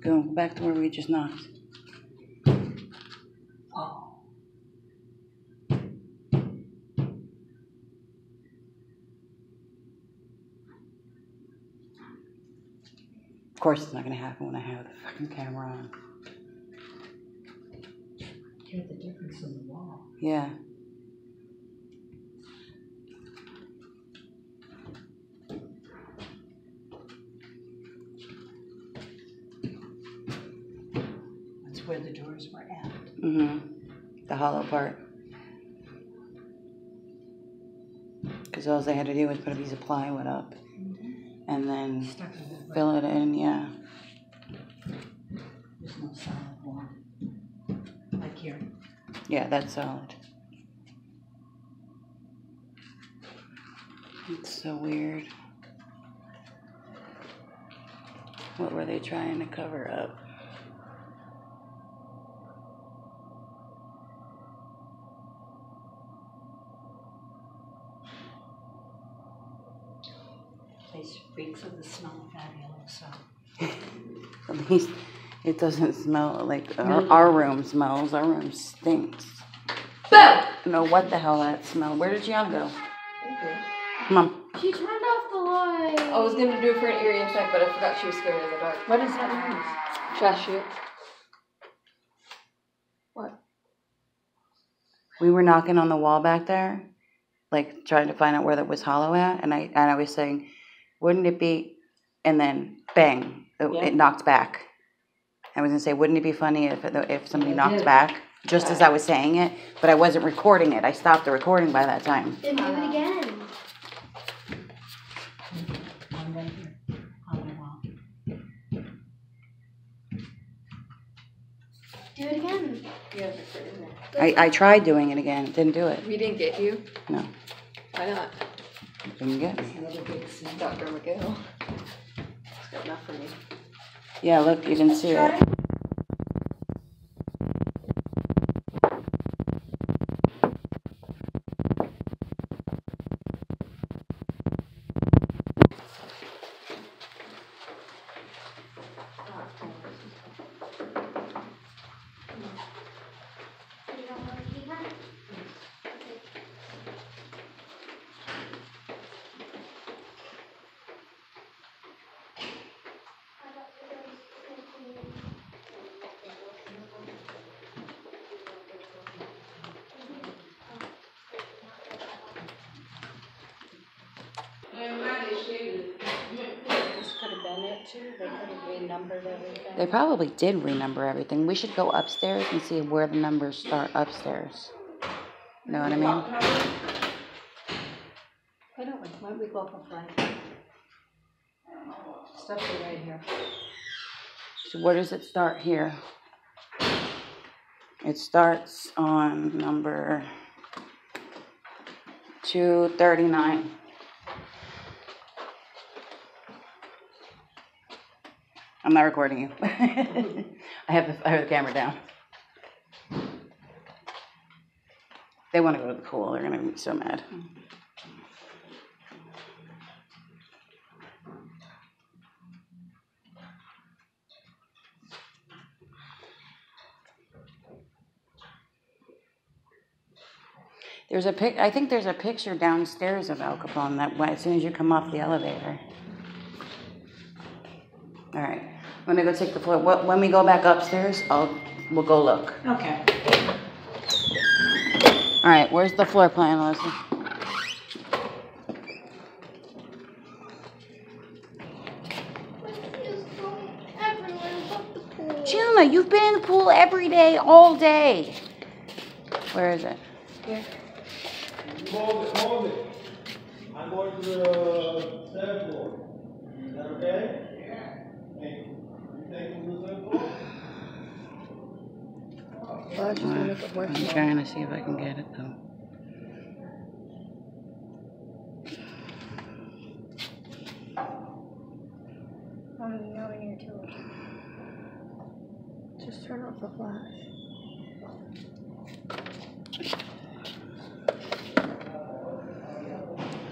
Go back to where we just knocked. Oh. Of course it's not going to happen when I have the fucking camera on. Hear the difference in the wall. Yeah. That's where the doors were at. Mm-hmm. The hollow part. Because all they had to do was put a piece of plywood up. And then fill it in, yeah. There's no solid wall. Like here. Yeah, that's solid. It's so weird. What were they trying to cover up? Place reeks of the smell of fabulous. So. At least it doesn't smell like our room smells. Our room stinks. I don't know what the hell that smell. Where did Gianna go? Okay. Come on. She turned off the light. I was gonna do it for an eerie effect, but I forgot she was scared in the dark. What is that noise? Trash chute. What? We were knocking on the wall back there, like trying to find out where that was hollow at, and I was saying, wouldn't it be, and then bang, it knocked back. I was gonna say, wouldn't it be funny if somebody knocked back, just as I was saying it, but I wasn't recording it. I stopped the recording by that time. Then do it again. One right here on the wall. Do it again. Yeah, it's in there. I tried doing it again. Didn't do it. We didn't get you? No. Why not? Didn't get me. Another big scene. Dr. McGill. It's got enough for me. Yeah, look, you can see it. This could have been it too. They could have renumbered everything. They probably did renumber everything. We should go upstairs and see where the numbers start upstairs. You know what I mean? Why don't we? Why don't we go up a flight? Stuff is right here. So where does it start here? It starts on number 239. I'm not recording you. I have the camera down. They want to go to the pool. They're gonna be so mad. I think there's a picture downstairs of Al Capone that as soon as you come off the elevator. All right, I'm gonna go take the floor. When we go back upstairs, we'll go look. Okay. All right, where's the floor plan, Leslie? Gianna, you've been in the pool every day, all day. Where is it? Here. Hold it. I'm going to the third floor. Is that okay? Yeah. Hey, you take it to the third floor? Well, just gonna make it work. I'm trying to see if I can get it though. I don't know when you're too. Just turn off the flash.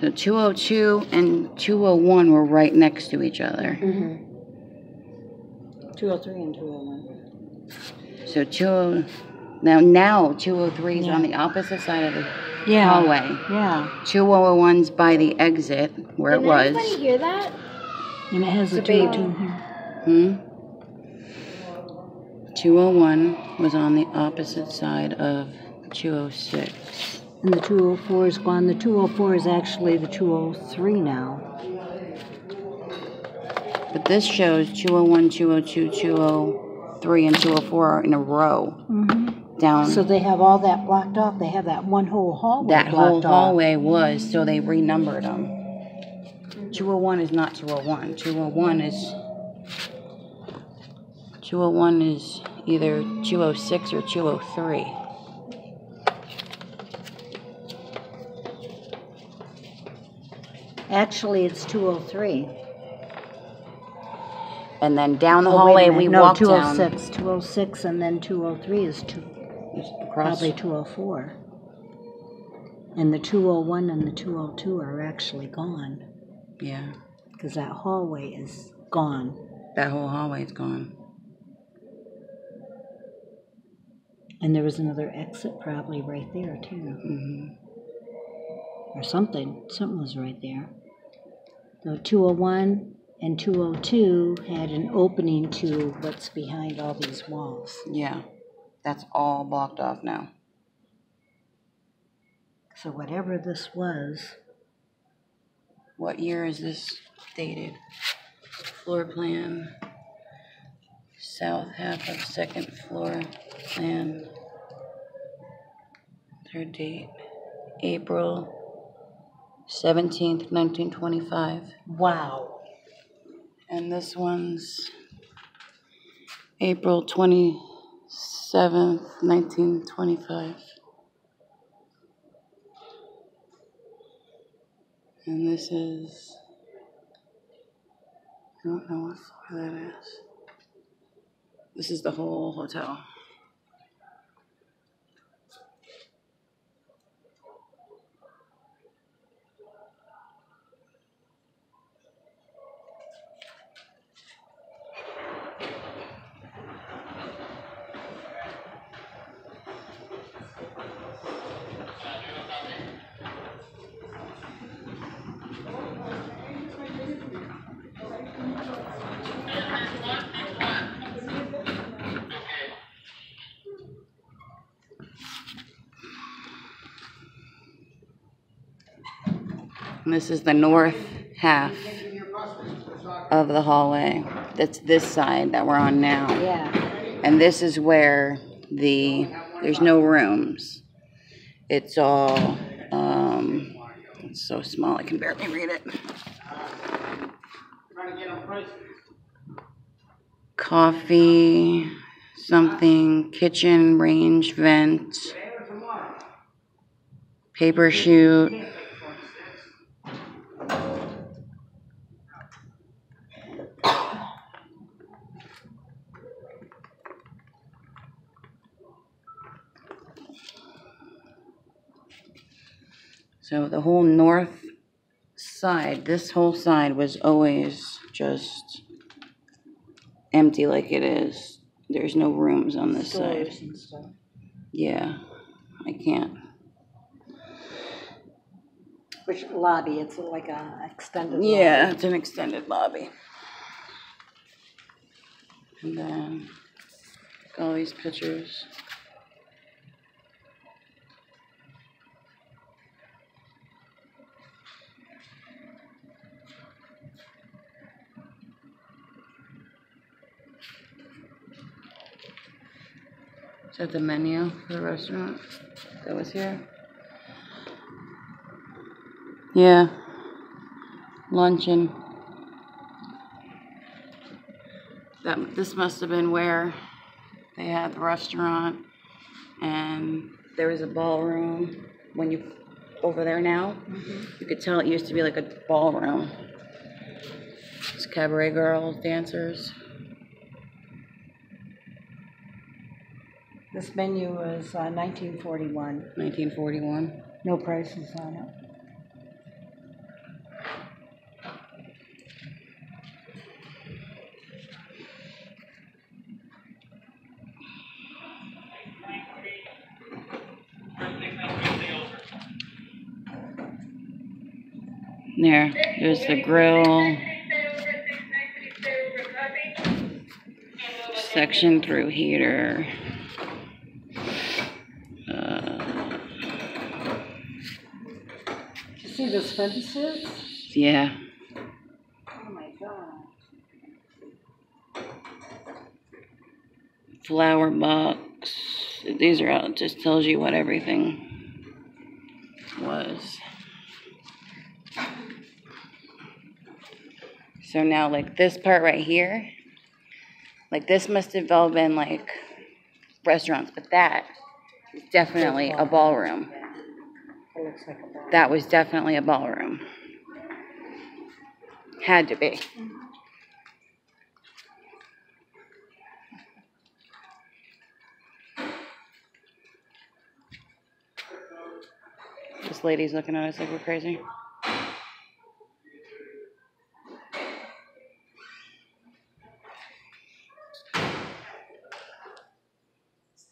So 202 and 201 were right next to each other. Mm-hmm. 203 and 201. So now 203 is on the opposite side of the hallway. Yeah. 201's by the exit where it Did was. anybody hear that? And it has the It's a baby. 202 here. 201 was on the opposite side of 206. And the 204 is gone. The 204 is actually the 203 now. But this shows 201, 202, 203, and 204 are in a row down. So they have all that blocked off. They have that one whole hallway That whole blocked off. hallway was, so they renumbered them. 201 is not 201. 201 is either 206 or 203. Actually, it's 203. And then down the Oh, wait a hallway minute. we No, walked 206. 206 and then 203 is across. probably 204. And the 201 and the 202 are actually gone Yeah, because that hallway is gone. that whole hallway's gone. And there was another exit probably right there too. Or something. Something was right there. The 201 and 202 had an opening to what's behind all these walls. Yeah, that's all blocked off now. So whatever this was, What year is this dated? Floor plan. South half of second floor plan. Third date. April 17th, 1925. wow. And this one's April 27th, 1925. And this is, I don't know what floor that is. This is the whole hotel. And this is the north half of the hallway. That's this side that we're on now. Yeah. And this is where there's no rooms. It's all, it's so small I can barely read it. Coffee, something, kitchen, range, vent, paper chute. So the whole north side, this whole side was always just empty like it is. There's no rooms on this side. Stores and stuff. Yeah, I can't. Which lobby? It's like a extended Yeah, lobby. it's an extended lobby. And then all these pictures. Is that the menu for the restaurant that was here? Yeah. Luncheon. This must have been where they had the restaurant, and there was a ballroom. When you over there now, you could tell it used to be like a ballroom. It's cabaret girls, dancers. This menu was 1941. 1941. No prices on it. There's the grill. Section through heater. Did you see those fences? Yeah. Oh my god. Flower box. These are out. It just tells you what everything was. So now, like this part right here, like this must have all been like restaurants, but that is definitely a ballroom. It looks like a ball. That was definitely a ballroom. Had to be. This lady's looking at us like we're crazy.